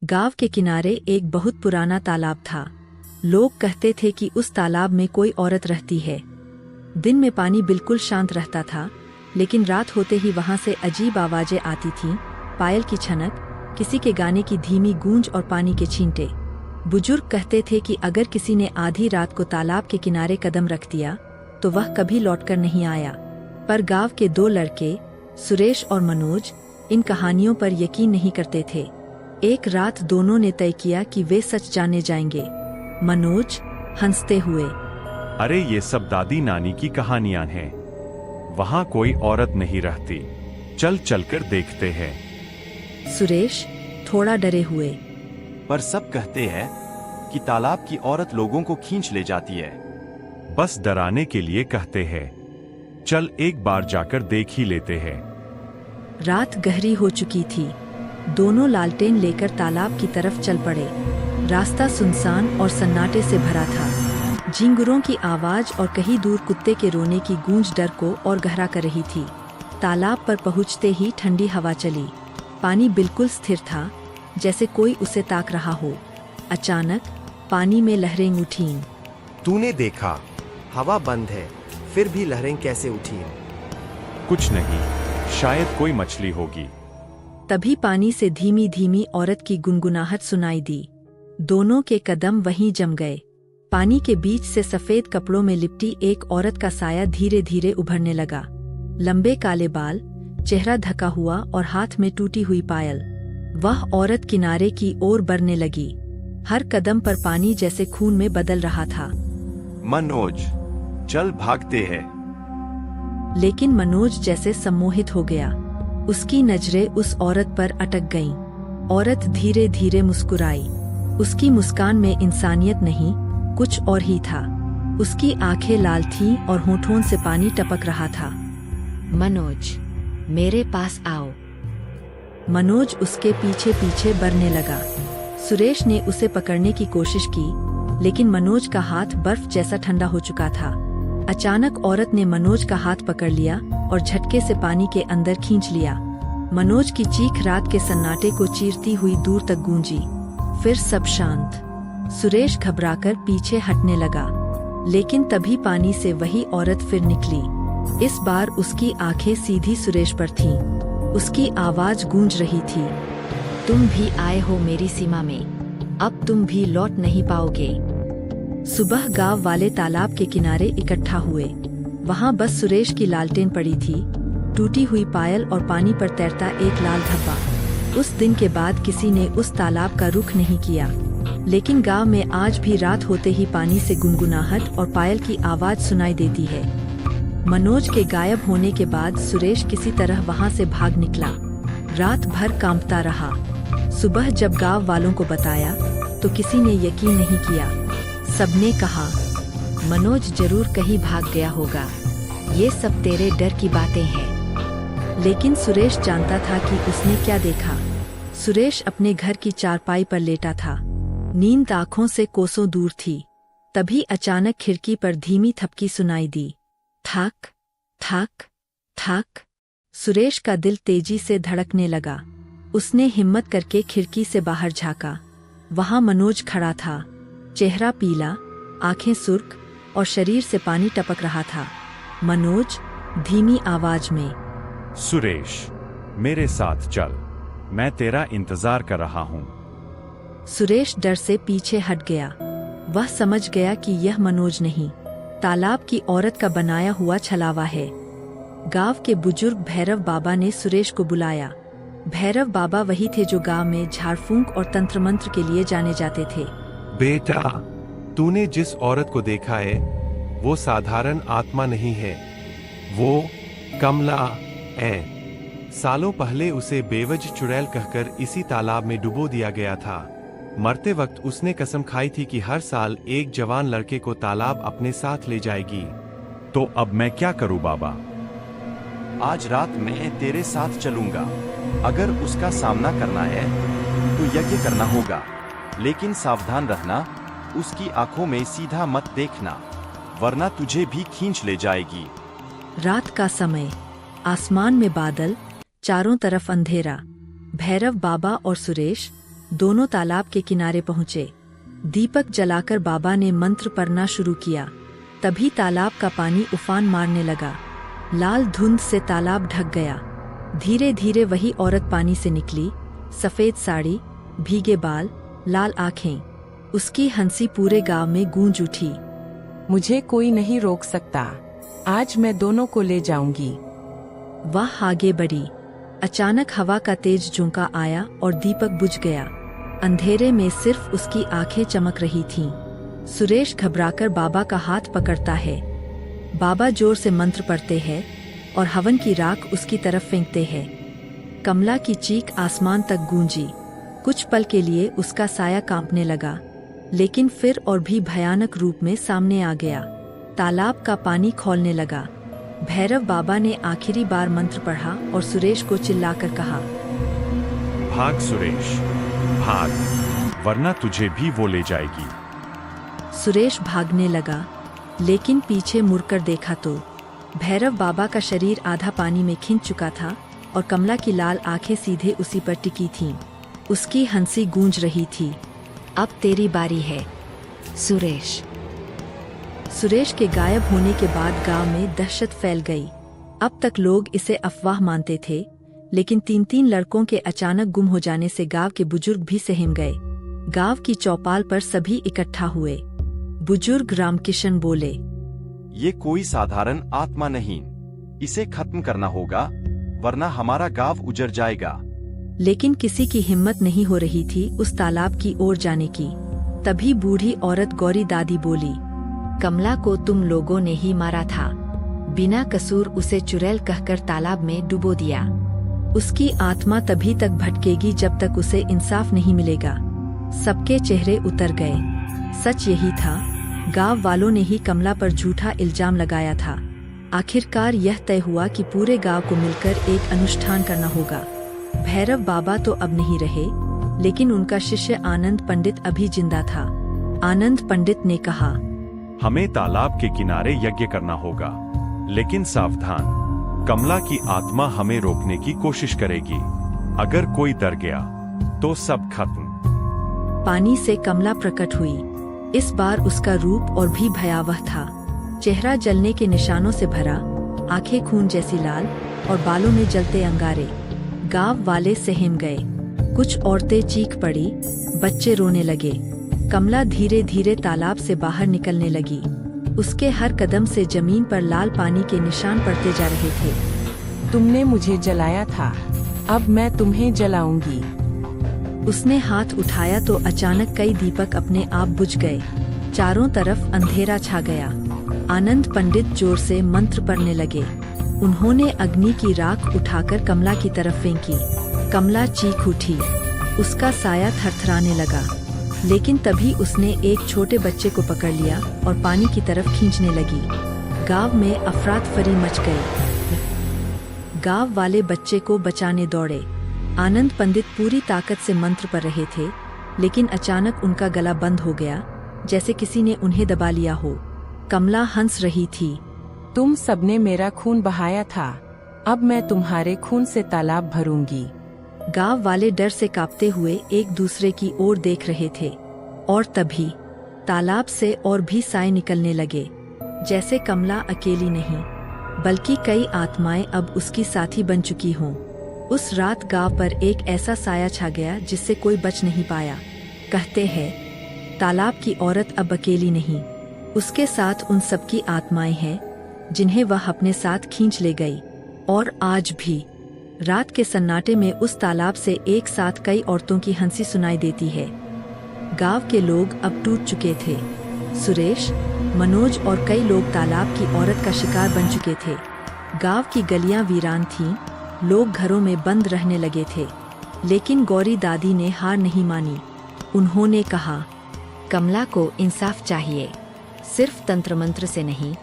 गांव के किनारे एक बहुत पुराना तालाब था। लोग कहते थे कि उस तालाब में कोई औरत रहती है। दिन में पानी बिल्कुल शांत रहता था, लेकिन रात होते ही वहां से अजीब आवाजें आती थीं, पायल की छनक, किसी के गाने की धीमी गूंज और पानी के छींटे। बुजुर्ग कहते थे कि अगर किसी ने आधी रात को तालाब के किनारे कदम रख दिया तो वह कभी लौटकर नहीं आया। पर गांव के दो लड़के, सुरेश और मनोज, इन कहानियों पर यकीन नहीं करते थे। एक रात दोनों ने तय किया कि वे सच जाने जाएंगे। मनोज हंसते हुए, अरे ये सब दादी नानी की कहानियां हैं, वहाँ कोई औरत नहीं रहती, चल चलकर देखते हैं। सुरेश थोड़ा डरे हुए, पर सब कहते हैं कि तालाब की औरत लोगों को खींच ले जाती है। बस डराने के लिए कहते हैं, चल एक बार जाकर देख ही लेते हैं। रात गहरी हो चुकी थी। दोनों लालटेन लेकर तालाब की तरफ चल पड़े। रास्ता सुनसान और सन्नाटे से भरा था। झिंगुरों की आवाज और कहीं दूर कुत्ते के रोने की गूंज डर को और गहरा कर रही थी। तालाब पर पहुंचते ही ठंडी हवा चली। पानी बिल्कुल स्थिर था, जैसे कोई उसे ताक रहा हो। अचानक पानी में लहरें उठीं। तूने देखा, हवा बंद है, फिर भी लहरें कैसे उठी? कुछ नहीं, शायद कोई मछली होगी। तभी पानी से धीमी धीमी औरत की गुनगुनाहट सुनाई दी। दोनों के कदम वहीं जम गए। पानी के बीच से सफेद कपड़ों में लिपटी एक औरत का साया धीरे धीरे उभरने लगा। लंबे काले बाल, चेहरा ढका हुआ और हाथ में टूटी हुई पायल। वह औरत किनारे की ओर बढ़ने लगी। हर कदम पर पानी जैसे खून में बदल रहा था। मनोज, चल भागते हैं। लेकिन मनोज जैसे सम्मोहित हो गया। उसकी नजरें उस औरत पर अटक गईं। औरत धीरे धीरे मुस्कुराई। उसकी मुस्कान में इंसानियत नहीं, कुछ और ही था। उसकी आंखें लाल थीं और होठों से पानी टपक रहा था। मनोज, मेरे पास आओ। मनोज उसके पीछे पीछे बढ़ने लगा। सुरेश ने उसे पकड़ने की कोशिश की, लेकिन मनोज का हाथ बर्फ जैसा ठंडा हो चुका था। अचानक औरत ने मनोज का हाथ पकड़ लिया और झटके से पानी के अंदर खींच लिया। मनोज की चीख रात के सन्नाटे को चीरती हुई दूर तक गूंजी। फिर सब शांत। सुरेश घबराकर पीछे हटने लगा, लेकिन तभी पानी से वही औरत फिर निकली। इस बार उसकी आंखें सीधी सुरेश पर थीं। उसकी आवाज गूंज रही थी, तुम भी आए हो मेरी सीमा में, अब तुम भी लौट नहीं पाओगे। सुबह गांव वाले तालाब के किनारे इकट्ठा हुए। वहां बस सुरेश की लालटेन पड़ी थी, टूटी हुई पायल और पानी पर तैरता एक लाल धब्बा। उस दिन के बाद किसी ने उस तालाब का रुख नहीं किया। लेकिन गांव में आज भी रात होते ही पानी से गुनगुनाहट और पायल की आवाज सुनाई देती है। मनोज के गायब होने के बाद सुरेश किसी तरह वहां से भाग निकला। रात भर कांपता रहा। सुबह जब गांव वालों को बताया तो किसी ने यकीन नहीं किया। सबने कहा, मनोज जरूर कहीं भाग गया होगा, ये सब तेरे डर की बातें हैं। लेकिन सुरेश जानता था कि उसने क्या देखा। सुरेश अपने घर की चारपाई पर लेटा था। नींद आंखों से कोसों दूर थी। तभी अचानक खिड़की पर धीमी थपकी सुनाई दी। थक थक थक। सुरेश का दिल तेजी से धड़कने लगा। उसने हिम्मत करके खिड़की से बाहर झांका। वहां मनोज खड़ा था, चेहरा पीला, आंखें सुर्ख और शरीर से पानी टपक रहा था। मनोज धीमी आवाज में, सुरेश, मेरे साथ चल, मैं तेरा इंतजार कर रहा हूँ। सुरेश डर से पीछे हट गया। वह समझ गया कि यह मनोज नहीं, तालाब की औरत का बनाया हुआ छलावा है। गांव के बुजुर्ग भैरव बाबा ने सुरेश को बुलाया। भैरव बाबा वही थे जो गांव में झाड़ फूंक और तंत्र मंत्र के लिए जाने जाते थे। बेटा, तूने जिस औरत को देखा है वो साधारण आत्मा नहीं है, वो कमला है। सालों पहले उसे बेवजह चुड़ैल कहकर इसी तालाब में डुबो दिया गया था। मरते वक्त उसने कसम खाई थी कि हर साल एक जवान लड़के को तालाब अपने साथ ले जाएगी। तो अब मैं क्या करूं बाबा? आज रात मैं तेरे साथ चलूंगा। अगर उसका सामना करना है तो यज्ञ करना होगा, लेकिन सावधान रहना, उसकी आंखों में सीधा मत देखना, वरना तुझे भी खींच ले जाएगी। रात का समय, आसमान में बादल, चारों तरफ अंधेरा। भैरव बाबा और सुरेश दोनों तालाब के किनारे पहुँचे। दीपक जलाकर बाबा ने मंत्र पढ़ना शुरू किया। तभी तालाब का पानी उफान मारने लगा। लाल धुंध से तालाब ढक गया। धीरे धीरे वही औरत पानी से निकली, सफेद साड़ी, भीगे बाल, लाल आंखें। उसकी हंसी पूरे गांव में गूंज उठी। मुझे कोई नहीं रोक सकता, आज मैं दोनों को ले जाऊंगी। वह आगे बढ़ी। अचानक हवा का तेज झोंका आया और दीपक बुझ गया। अंधेरे में सिर्फ उसकी आंखें चमक रही थीं। सुरेश घबराकर बाबा का हाथ पकड़ता है। बाबा जोर से मंत्र पढ़ते हैं और हवन की राख उसकी तरफ फेंकते हैं। कमला की चीख आसमान तक गूंजी। कुछ पल के लिए उसका साया कांपने लगा, लेकिन फिर और भी भयानक रूप में सामने आ गया। तालाब का पानी खौलने लगा। भैरव बाबा ने आखिरी बार मंत्र पढ़ा और सुरेश को चिल्लाकर कहा, भाग सुरेश, भाग, वरना तुझे भी वो ले जाएगी। सुरेश भागने लगा, लेकिन पीछे मुड़कर देखा तो भैरव बाबा का शरीर आधा पानी में खिंच चुका था और कमला की लाल आंखें सीधे उसी पर टिकी थीं। उसकी हंसी गूंज रही थी। अब तेरी बारी है सुरेश। सुरेश के गायब होने के बाद गांव में दहशत फैल गई। अब तक लोग इसे अफवाह मानते थे, लेकिन 3-3 लड़कों के अचानक गुम हो जाने से गांव के बुजुर्ग भी सहम गए। गांव की चौपाल पर सभी इकट्ठा हुए। बुजुर्ग रामकिशन बोले, ये कोई साधारण आत्मा नहीं, इसे खत्म करना होगा, वरना हमारा गांव उजड़ जाएगा। लेकिन किसी की हिम्मत नहीं हो रही थी उस तालाब की ओर जाने की। तभी बूढ़ी औरत गौरी दादी बोली, कमला को तुम लोगों ने ही मारा था, बिना कसूर उसे चुड़ैल कहकर तालाब में डुबो दिया। उसकी आत्मा तभी तक भटकेगी जब तक उसे इंसाफ नहीं मिलेगा। सबके चेहरे उतर गए। सच यही था, गांव वालों ने ही कमला पर झूठा इल्जाम लगाया था। आखिरकार यह तय हुआ कि पूरे गांव को मिलकर एक अनुष्ठान करना होगा। भैरव बाबा तो अब नहीं रहे, लेकिन उनका शिष्य आनंद पंडित अभी जिंदा था। आनंद पंडित ने कहा, हमें तालाब के किनारे यज्ञ करना होगा, लेकिन सावधान, कमला की आत्मा हमें रोकने की कोशिश करेगी। अगर कोई डर गया तो सब खत्म। पानी से कमला प्रकट हुई। इस बार उसका रूप और भी भयावह था। चेहरा जलने के निशानों से भरा, आंखें खून जैसी लाल और बालों में जलते अंगारे। गांव वाले सहम गए। कुछ औरतें चीख पड़ी, बच्चे रोने लगे। कमला धीरे धीरे तालाब से बाहर निकलने लगी। उसके हर कदम से जमीन पर लाल पानी के निशान पड़ते जा रहे थे। तुमने मुझे जलाया था, अब मैं तुम्हें जलाऊंगी। उसने हाथ उठाया तो अचानक कई दीपक अपने आप बुझ गए। चारों तरफ अंधेरा छा गया। आनंद पंडित जोर से मंत्र पढ़ने लगे। उन्होंने अग्नि की राख उठाकर कमला की तरफ फेंकी। कमला चीख उठी। उसका साया थरथराने लगा, लेकिन तभी उसने एक छोटे बच्चे को पकड़ लिया और पानी की तरफ खींचने लगी। गांव में अफरा-तफरी मच गई। गांव वाले बच्चे को बचाने दौड़े। आनंद पंडित पूरी ताकत से मंत्र पढ़ रहे थे, लेकिन अचानक उनका गला बंद हो गया, जैसे किसी ने उन्हें दबा लिया हो। कमला हंस रही थी। तुम सबने मेरा खून बहाया था, अब मैं तुम्हारे खून से तालाब भरूंगी। गांव वाले डर से कांपते हुए एक दूसरे की ओर देख रहे थे। और तभी तालाब से और भी साए निकलने लगे। जैसे कमला अकेली नहीं, बल्कि कई आत्माएं अब उसकी साथी बन चुकी हों। उस रात गांव पर एक ऐसा साया छा गया जिससे कोई बच नहीं पाया। कहते हैं, तालाब की औरत अब अकेली नहीं, उसके साथ उन सबकी आत्माएं हैं जिन्हें वह अपने साथ खींच ले गई। और आज भी रात के सन्नाटे में उस तालाब से एक साथ कई औरतों की हंसी सुनाई देती है। गांव के लोग अब टूट चुके थे। सुरेश, मनोज और कई लोग तालाब की औरत का शिकार बन चुके थे। गांव की गलियां वीरान थीं, लोग घरों में बंद रहने लगे थे। लेकिन गौरी दादी ने हार नहीं मानी। उन्होंने कहा, कमला को इंसाफ चाहिए, सिर्फ तंत्र मंत्र से नहीं,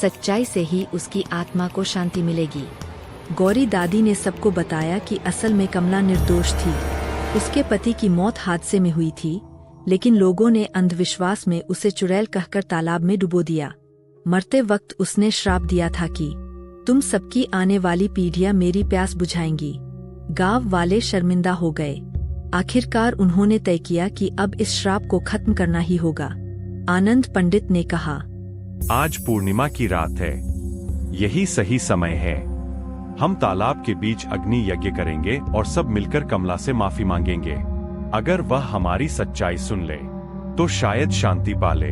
सच्चाई से ही उसकी आत्मा को शांति मिलेगी। गौरी दादी ने सबको बताया कि असल में कमला निर्दोष थी। उसके पति की मौत हादसे में हुई थी, लेकिन लोगों ने अंधविश्वास में उसे चुड़ैल कहकर तालाब में डुबो दिया। मरते वक्त उसने श्राप दिया था कि तुम सबकी आने वाली पीढ़ियां मेरी प्यास बुझाएंगी। गांव वाले शर्मिंदा हो गए। आखिरकार उन्होंने तय किया कि अब इस श्राप को खत्म करना ही होगा। आनंद पंडित ने कहा, आज पूर्णिमा की रात है, यही सही समय है। हम तालाब के बीच अग्नि यज्ञ करेंगे और सब मिलकर कमला से माफी मांगेंगे। अगर वह हमारी सच्चाई सुन ले तो शायद शांति पा ले।